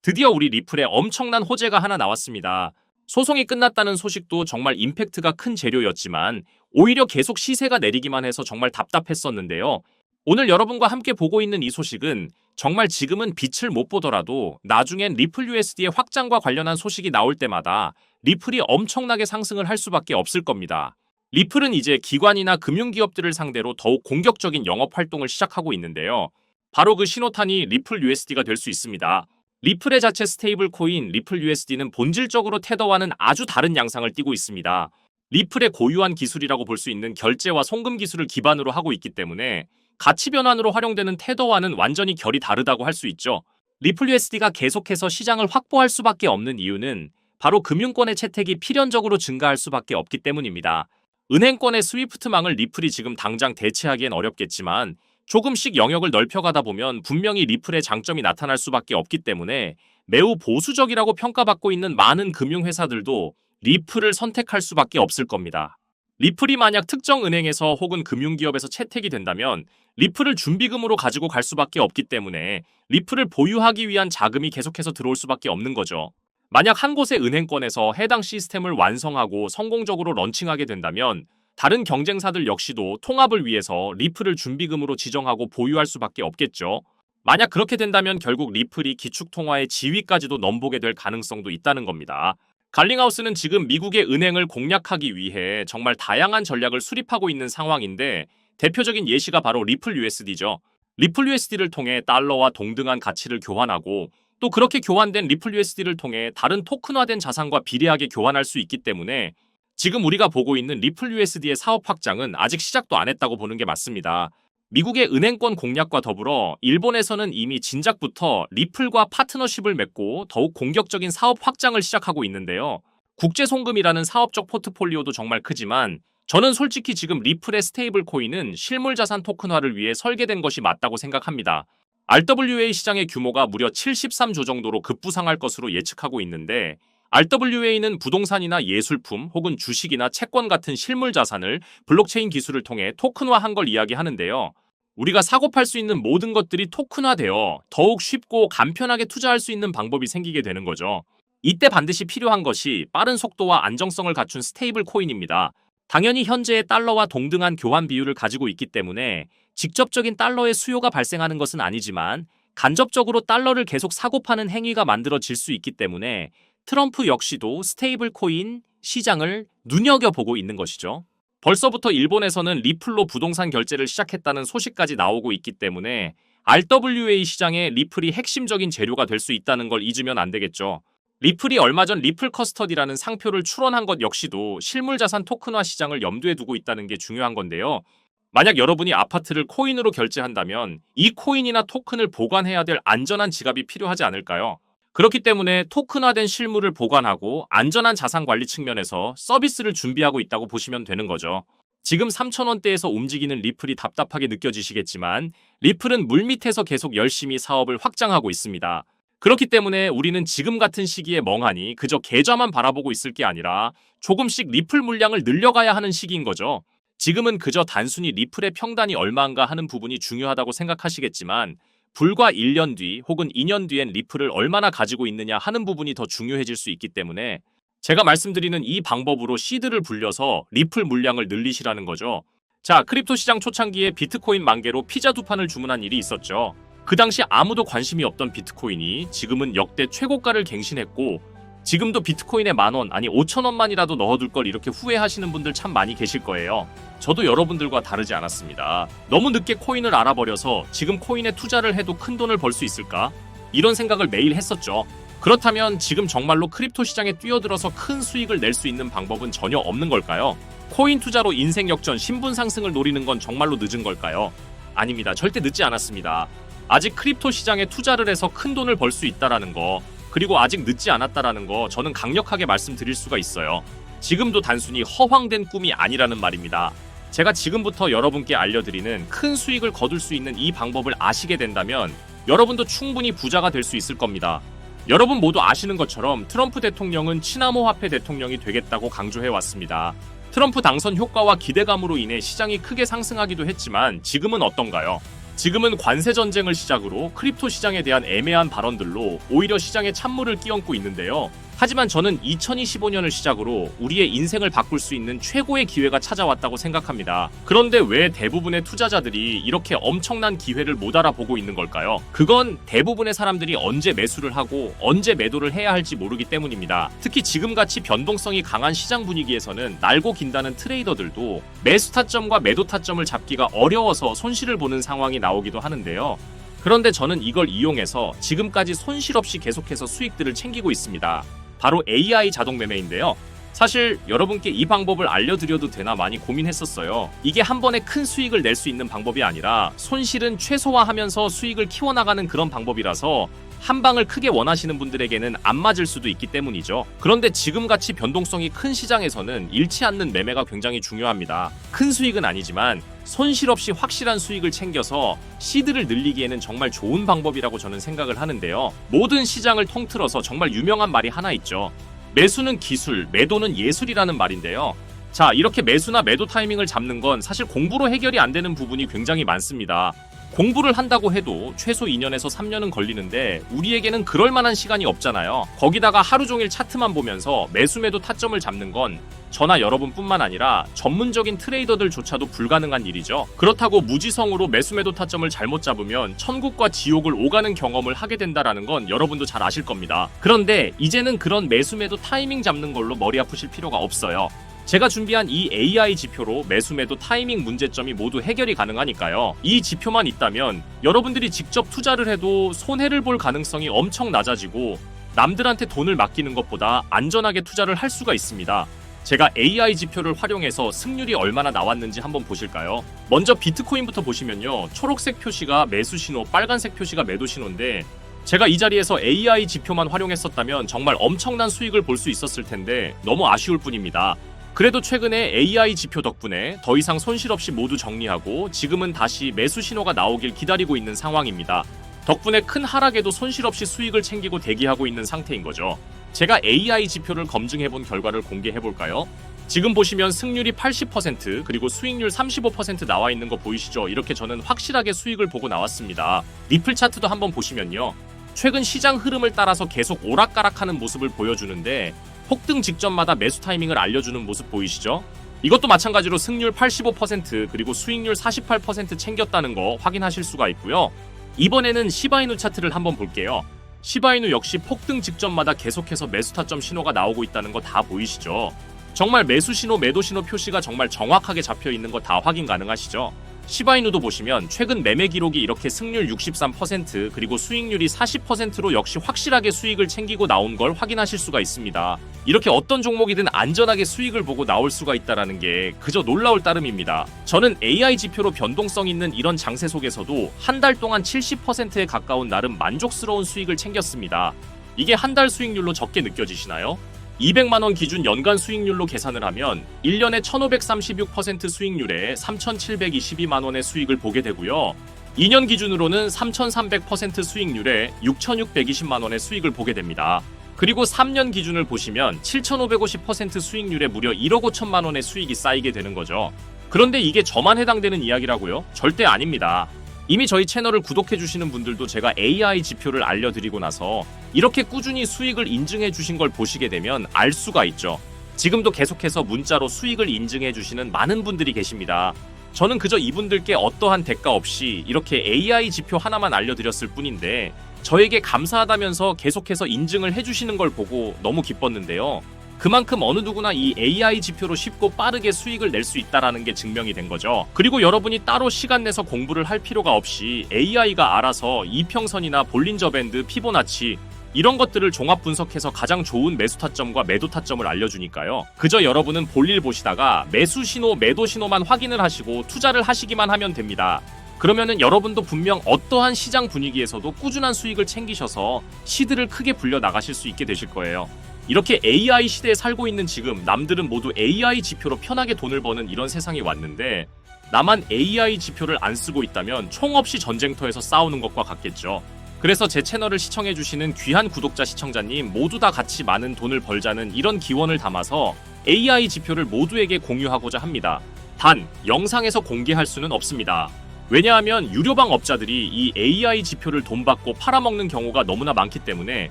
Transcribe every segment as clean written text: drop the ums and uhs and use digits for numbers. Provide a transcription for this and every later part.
드디어 우리 리플에 엄청난 호재가 하나 나왔습니다. 소송이 끝났다는 소식도 정말 임팩트가 큰 재료였지만 오히려 계속 시세가 내리기만 해서 정말 답답했었는데요. 오늘 여러분과 함께 보고 있는 이 소식은 정말 지금은 빛을 못 보더라도 나중엔 리플 USD의 확장과 관련한 소식이 나올 때마다 리플이 엄청나게 상승을 할 수밖에 없을 겁니다. 리플은 이제 기관이나 금융기업들을 상대로 더욱 공격적인 영업 활동을 시작하고 있는데요. 바로 그 신호탄이 리플 USD가 될 수 있습니다. 리플의 자체 스테이블 코인 리플 USD는 본질적으로 테더와는 아주 다른 양상을 띠고 있습니다. 리플의 고유한 기술이라고 볼 수 있는 결제와 송금 기술을 기반으로 하고 있기 때문에 가치 변환으로 활용되는 테더와는 완전히 결이 다르다고 할 수 있죠. 리플 USD가 계속해서 시장을 확보할 수밖에 없는 이유는 바로 금융권의 채택이 필연적으로 증가할 수밖에 없기 때문입니다. 은행권의 스위프트망을 리플이 지금 당장 대체하기엔 어렵겠지만 조금씩 영역을 넓혀가다 보면 분명히 리플의 장점이 나타날 수밖에 없기 때문에 매우 보수적이라고 평가받고 있는 많은 금융회사들도 리플을 선택할 수밖에 없을 겁니다. 리플이 만약 특정 은행에서 혹은 금융기업에서 채택이 된다면 리플을 준비금으로 가지고 갈 수밖에 없기 때문에 리플을 보유하기 위한 자금이 계속해서 들어올 수밖에 없는 거죠. 만약 한 곳의 은행권에서 해당 시스템을 완성하고 성공적으로 런칭하게 된다면 다른 경쟁사들 역시도 통합을 위해서 리플을 준비금으로 지정하고 보유할 수밖에 없겠죠. 만약 그렇게 된다면 결국 리플이 기축통화의 지위까지도 넘보게 될 가능성도 있다는 겁니다. 갈링하우스는 지금 미국의 은행을 공략하기 위해 정말 다양한 전략을 수립하고 있는 상황인데 대표적인 예시가 바로 리플 USD죠. 리플 USD를 통해 달러와 동등한 가치를 교환하고 또 그렇게 교환된 리플 USD를 통해 다른 토큰화된 자산과 비례하게 교환할 수 있기 때문에 지금 우리가 보고 있는 리플 USD의 사업 확장은 아직 시작도 안 했다고 보는 게 맞습니다. 미국의 은행권 공략과 더불어 일본에서는 이미 진작부터 리플과 파트너십을 맺고 더욱 공격적인 사업 확장을 시작하고 있는데요. 국제송금이라는 사업적 포트폴리오도 정말 크지만 저는 솔직히 지금 리플의 스테이블 코인은 실물자산 토큰화를 위해 설계된 것이 맞다고 생각합니다. RWA 시장의 규모가 무려 73조 정도로 급부상할 것으로 예측하고 있는데 RWA는 부동산이나 예술품 혹은 주식이나 채권 같은 실물 자산을 블록체인 기술을 통해 토큰화한 걸 이야기하는데요. 우리가 사고 팔 수 있는 모든 것들이 토큰화되어 더욱 쉽고 간편하게 투자할 수 있는 방법이 생기게 되는 거죠. 이때 반드시 필요한 것이 빠른 속도와 안정성을 갖춘 스테이블 코인입니다. 당연히 현재의 달러와 동등한 교환 비율을 가지고 있기 때문에 직접적인 달러의 수요가 발생하는 것은 아니지만 간접적으로 달러를 계속 사고 파는 행위가 만들어질 수 있기 때문에 트럼프 역시도 스테이블 코인 시장을 눈여겨보고 있는 것이죠. 벌써부터 일본에서는 리플로 부동산 결제를 시작했다는 소식까지 나오고 있기 때문에 RWA 시장에 리플이 핵심적인 재료가 될 수 있다는 걸 잊으면 안 되겠죠. 리플이 얼마 전 리플 커스터디라는 상표를 출원한 것 역시도 실물자산 토큰화 시장을 염두에 두고 있다는 게 중요한 건데요. 만약 여러분이 아파트를 코인으로 결제한다면 이 코인이나 토큰을 보관해야 될 안전한 지갑이 필요하지 않을까요? 그렇기 때문에 토큰화된 실물을 보관하고 안전한 자산 관리 측면에서 서비스를 준비하고 있다고 보시면 되는 거죠. 지금 3,000원대에서 움직이는 리플이 답답하게 느껴지시겠지만 리플은 물밑에서 계속 열심히 사업을 확장하고 있습니다. 그렇기 때문에 우리는 지금 같은 시기에 멍하니 그저 계좌만 바라보고 있을 게 아니라 조금씩 리플 물량을 늘려가야 하는 시기인 거죠. 지금은 그저 단순히 리플의 평단이 얼마인가 하는 부분이 중요하다고 생각하시겠지만 불과 1년 뒤 혹은 2년 뒤엔 리플을 얼마나 가지고 있느냐 하는 부분이 더 중요해질 수 있기 때문에 제가 말씀드리는 이 방법으로 시드를 불려서 리플 물량을 늘리시라는 거죠. 자, 크립토 시장 초창기에 비트코인 10,000개로 피자 2판을 주문한 일이 있었죠. 그 당시 아무도 관심이 없던 비트코인이 지금은 역대 최고가를 갱신했고 지금도 비트코인에 10,000원 아니 5,000원만이라도 넣어둘 걸 이렇게 후회하시는 분들 참 많이 계실 거예요. 저도 여러분들과 다르지 않았습니다. 너무 늦게 코인을 알아버려서 지금 코인에 투자를 해도 큰 돈을 벌 수 있을까? 이런 생각을 매일 했었죠. 그렇다면 지금 정말로 크립토 시장에 뛰어들어서 큰 수익을 낼 수 있는 방법은 전혀 없는 걸까요? 코인 투자로 인생 역전, 신분 상승을 노리는 건 정말로 늦은 걸까요? 아닙니다. 절대 늦지 않았습니다. 아직 크립토 시장에 투자를 해서 큰 돈을 벌 수 있다라는 거, 그리고 아직 늦지 않았다라는 거 저는 강력하게 말씀드릴 수가 있어요. 지금도 단순히 허황된 꿈이 아니라는 말입니다. 제가 지금부터 여러분께 알려드리는 큰 수익을 거둘 수 있는 이 방법을 아시게 된다면 여러분도 충분히 부자가 될 수 있을 겁니다. 여러분 모두 아시는 것처럼 트럼프 대통령은 친암호화폐 대통령이 되겠다고 강조해왔습니다. 트럼프 당선 효과와 기대감으로 인해 시장이 크게 상승하기도 했지만 지금은 어떤가요? 지금은 관세 전쟁을 시작으로 크립토 시장에 대한 애매한 발언들로 오히려 시장에 찬물을 끼얹고 있는데요. 하지만 저는 2025년을 시작으로 우리의 인생을 바꿀 수 있는 최고의 기회가 찾아왔다고 생각합니다. 그런데 왜 대부분의 투자자들이 이렇게 엄청난 기회를 못 알아보고 있는 걸까요? 그건 대부분의 사람들이 언제 매수를 하고 언제 매도를 해야 할지 모르기 때문입니다. 특히 지금같이 변동성이 강한 시장 분위기에서는 날고 긴다는 트레이더들도 매수 타점과 매도 타점을 잡기가 어려워서 손실을 보는 상황이 나오기도 하는데요. 그런데 저는 이걸 이용해서 지금까지 손실 없이 계속해서 수익들을 챙기고 있습니다. 바로 AI 자동 매매인데요. 사실 여러분께 이 방법을 알려드려도 되나 많이 고민했었어요. 이게 한 번에 큰 수익을 낼 수 있는 방법이 아니라 손실은 최소화하면서 수익을 키워나가는 그런 방법이라서 한 방을 크게 원하시는 분들에게는 안 맞을 수도 있기 때문이죠. 그런데 지금같이 변동성이 큰 시장에서는 잃지 않는 매매가 굉장히 중요합니다. 큰 수익은 아니지만 손실 없이 확실한 수익을 챙겨서 시드를 늘리기에는 정말 좋은 방법이라고 저는 생각을 하는데요. 모든 시장을 통틀어서 정말 유명한 말이 하나 있죠. 매수는 기술, 매도는 예술이라는 말인데요. 자, 이렇게 매수나 매도 타이밍을 잡는 건 사실 공부로 해결이 안 되는 부분이 굉장히 많습니다. 공부를 한다고 해도 최소 2년에서 3년은 걸리는데 우리에게는 그럴 만한 시간이 없잖아요. 거기다가 하루 종일 차트만 보면서 매수 매도 타점을 잡는 건 저나 여러분뿐만 아니라 전문적인 트레이더들조차도 불가능한 일이죠. 그렇다고 무지성으로 매수 매도 타점을 잘못 잡으면 천국과 지옥을 오가는 경험을 하게 된다라는 건 여러분도 잘 아실 겁니다. 그런데 이제는 그런 매수 매도 타이밍 잡는 걸로 머리 아프실 필요가 없어요. 제가 준비한 이 AI 지표로 매수 매도 타이밍 문제점이 모두 해결이 가능하니까요. 이 지표만 있다면 여러분들이 직접 투자를 해도 손해를 볼 가능성이 엄청 낮아지고 남들한테 돈을 맡기는 것보다 안전하게 투자를 할 수가 있습니다. 제가 AI 지표를 활용해서 승률이 얼마나 나왔는지 한번 보실까요? 먼저 비트코인부터 보시면요. 초록색 표시가 매수 신호, 빨간색 표시가 매도 신호인데 제가 이 자리에서 AI 지표만 활용했었다면 정말 엄청난 수익을 볼 수 있었을 텐데 너무 아쉬울 뿐입니다. 그래도 최근에 AI 지표 덕분에 더 이상 손실 없이 모두 정리하고 지금은 다시 매수 신호가 나오길 기다리고 있는 상황입니다. 덕분에 큰 하락에도 손실 없이 수익을 챙기고 대기하고 있는 상태인 거죠. 제가 AI 지표를 검증해본 결과를 공개해볼까요? 지금 보시면 승률이 80% 그리고 수익률 35% 나와 있는 거 보이시죠? 이렇게 저는 확실하게 수익을 보고 나왔습니다. 리플 차트도 한번 보시면요. 최근 시장 흐름을 따라서 계속 오락가락하는 모습을 보여주는데 폭등 직전마다 매수 타이밍을 알려주는 모습 보이시죠? 이것도 마찬가지로 승률 85% 그리고 수익률 48% 챙겼다는 거 확인하실 수가 있고요. 이번에는 시바이누 차트를 한번 볼게요. 시바이누 역시 폭등 직전마다 계속해서 매수 타점 신호가 나오고 있다는 거 다 보이시죠? 정말 매수 신호, 매도 신호 표시가 정말 정확하게 잡혀 있는 거 다 확인 가능하시죠? 시바이누도 보시면 최근 매매 기록이 이렇게 승률 63% 그리고 수익률이 40%로 역시 확실하게 수익을 챙기고 나온 걸 확인하실 수가 있습니다. 이렇게 어떤 종목이든 안전하게 수익을 보고 나올 수가 있다는 게 그저 놀라울 따름입니다. 저는 AI 지표로 변동성 있는 이런 장세 속에서도 한 달 동안 70%에 가까운 나름 만족스러운 수익을 챙겼습니다. 이게 한 달 수익률로 적게 느껴지시나요? 200만원 기준 연간 수익률로 계산을 하면 1년에 1536% 수익률에 3722만원의 수익을 보게 되고요. 2년 기준으로는 3300% 수익률에 6620만원의 수익을 보게 됩니다. 그리고 3년 기준을 보시면 7550% 수익률에 무려 1억 5천만원의 수익이 쌓이게 되는 거죠. 그런데 이게 저만 해당되는 이야기라고요? 절대 아닙니다. 이미 저희 채널을 구독해주시는 분들도 제가 AI 지표를 알려드리고 나서 이렇게 꾸준히 수익을 인증해주신 걸 보시게 되면 알 수가 있죠. 지금도 계속해서 문자로 수익을 인증해주시는 많은 분들이 계십니다. 저는 그저 이분들께 어떠한 대가 없이 이렇게 AI 지표 하나만 알려드렸을 뿐인데 저에게 감사하다면서 계속해서 인증을 해주시는 걸 보고 너무 기뻤는데요. 그만큼 어느 누구나 이 AI 지표로 쉽고 빠르게 수익을 낼 수 있다는 게 증명이 된 거죠. 그리고 여러분이 따로 시간 내서 공부를 할 필요가 없이 AI가 알아서 이평선이나 볼린저 밴드, 피보나치 이런 것들을 종합 분석해서 가장 좋은 매수 타점과 매도 타점을 알려주니까요. 그저 여러분은 볼일 보시다가 매수 신호, 매도 신호만 확인을 하시고 투자를 하시기만 하면 됩니다. 그러면은 여러분도 분명 어떠한 시장 분위기에서도 꾸준한 수익을 챙기셔서 시드를 크게 불려 나가실 수 있게 되실 거예요. 이렇게 AI 시대에 살고 있는 지금 남들은 모두 AI 지표로 편하게 돈을 버는 이런 세상이 왔는데 나만 AI 지표를 안 쓰고 있다면 총 없이 전쟁터에서 싸우는 것과 같겠죠. 그래서 제 채널을 시청해주시는 귀한 구독자 시청자님 모두 다 같이 많은 돈을 벌자는 이런 기원을 담아서 AI 지표를 모두에게 공유하고자 합니다. 단, 영상에서 공개할 수는 없습니다. 왜냐하면 유료방 업자들이 이 AI 지표를 돈 받고 팔아먹는 경우가 너무나 많기 때문에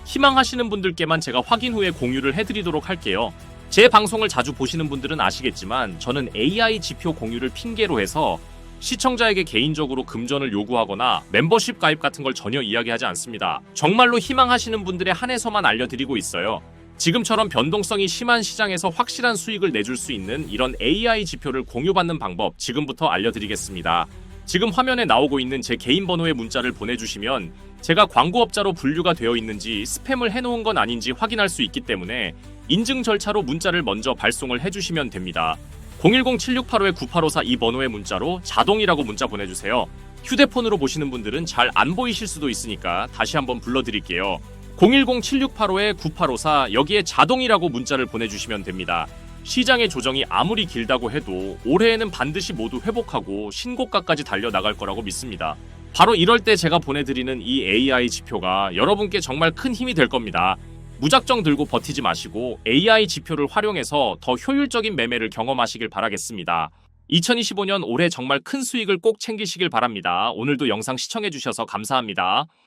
희망하시는 분들께만 제가 확인 후에 공유를 해드리도록 할게요. 제 방송을 자주 보시는 분들은 아시겠지만 저는 AI 지표 공유를 핑계로 해서 시청자에게 개인적으로 금전을 요구하거나 멤버십 가입 같은 걸 전혀 이야기하지 않습니다. 정말로 희망하시는 분들에 한해서만 알려드리고 있어요. 지금처럼 변동성이 심한 시장에서 확실한 수익을 내줄 수 있는 이런 AI 지표를 공유받는 방법 지금부터 알려드리겠습니다. 지금 화면에 나오고 있는 제 개인 번호의 문자를 보내주시면 제가 광고업자로 분류가 되어 있는지 스팸을 해놓은 건 아닌지 확인할 수 있기 때문에 인증 절차로 문자를 먼저 발송을 해주시면 됩니다. 010-7685-9854 이 번호의 문자로 자동이라고 문자 보내주세요. 휴대폰으로 보시는 분들은 잘 안 보이실 수도 있으니까 다시 한번 불러드릴게요. 010-7685-9854 여기에 자동이라고 문자를 보내주시면 됩니다. 시장의 조정이 아무리 길다고 해도 올해에는 반드시 모두 회복하고 신고가까지 달려나갈 거라고 믿습니다. 바로 이럴 때 제가 보내드리는 이 AI 지표가 여러분께 정말 큰 힘이 될 겁니다. 무작정 들고 버티지 마시고 AI 지표를 활용해서 더 효율적인 매매를 경험하시길 바라겠습니다. 2025년 올해 정말 큰 수익을 꼭 챙기시길 바랍니다. 오늘도 영상 시청해주셔서 감사합니다.